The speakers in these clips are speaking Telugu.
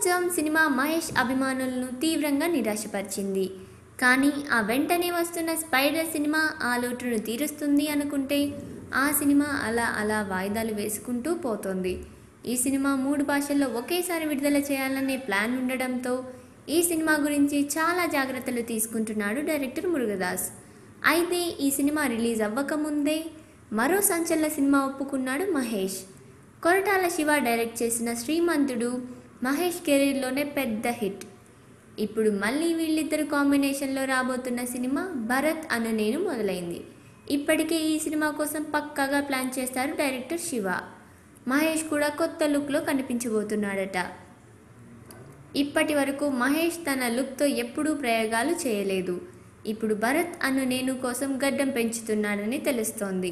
ఉత్సవం సినిమా మహేష్ అభిమానులను తీవ్రంగా నిరాశపరిచింది. కానీ ఆ వెంటనే వస్తున్న స్పైడర్ సినిమా ఆ లోటును తీరుస్తుంది అనుకుంటే ఆ సినిమా అలా వాయిదాలు వేసుకుంటూ పోతోంది. ఈ సినిమా 3 భాషల్లో ఒకేసారి విడుదల చేయాలనే ప్లాన్ ఉండడంతో ఈ సినిమా గురించి చాలా జాగ్రత్తలు తీసుకుంటున్నాడు డైరెక్టర్ మురుగదాస్. అయితే ఈ సినిమా రిలీజ్ అవ్వకముందే మరో సంచలన సినిమా ఒప్పుకున్నాడు మహేష్. కొరటాల శివ డైరెక్ట్ చేసిన శ్రీమంతుడు మహేష్ కెరీర్లోనే పెద్ద హిట్. ఇప్పుడు మళ్ళీ వీళ్ళిద్దరు కాంబినేషన్లో రాబోతున్న సినిమా భరత్ అను నేను మొదలైంది. ఇప్పటికే ఈ సినిమా కోసం పక్కాగా ప్లాన్ చేస్తారు డైరెక్టర్ శివ. మహేష్ కూడా కొత్త లుక్లో కనిపించబోతున్నాడట. ఇప్పటి వరకు మహేష్ తన లుక్తో ఎప్పుడూ ప్రయోగాలు చేయలేదు. ఇప్పుడు భరత్ అను నేను కోసం గడ్డం పెంచుతున్నాడని తెలుస్తోంది.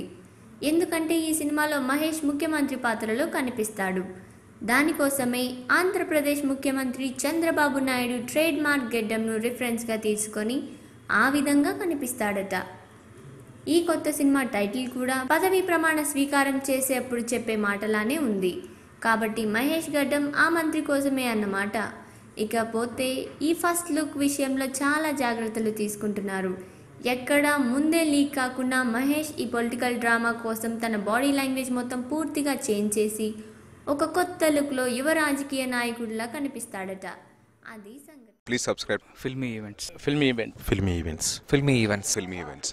ఎందుకంటే ఈ సినిమాలో మహేష్ ముఖ్యమంత్రి పాత్రలో కనిపిస్తాడు. దానికోసమే ఆంధ్రప్రదేశ్ ముఖ్యమంత్రి చంద్రబాబు నాయుడు ట్రేడ్ మార్క్ గెడ్డంను రిఫరెన్స్గా తీసుకొని ఆ విధంగా కనిపిస్తాడట. ఈ కొత్త సినిమా టైటిల్ కూడా పదవీ ప్రమాణ స్వీకారం చేసేప్పుడు చెప్పే మాటలానే ఉంది. కాబట్టి మహేష్ గడ్డం ఆ మంత్రి కోసమే అన్నమాట. ఇకపోతే ఈ ఫస్ట్ లుక్ విషయంలో చాలా జాగ్రత్తలు తీసుకుంటున్నారు. ఎక్కడా ముందే లీక్ కాకుండా మహేష్ ఈ పొలిటికల్ డ్రామా కోసం తన బాడీ లాంగ్వేజ్ మొత్తం పూర్తిగా చేంజ్ చేసి ఒక కొత్త లుక్లో యువ రాజకీయ నాయకుడిలా కనిపిస్తాడట. అది సంగతి. Please subscribe. Filmy Events. Filmy Events. Filmy Events.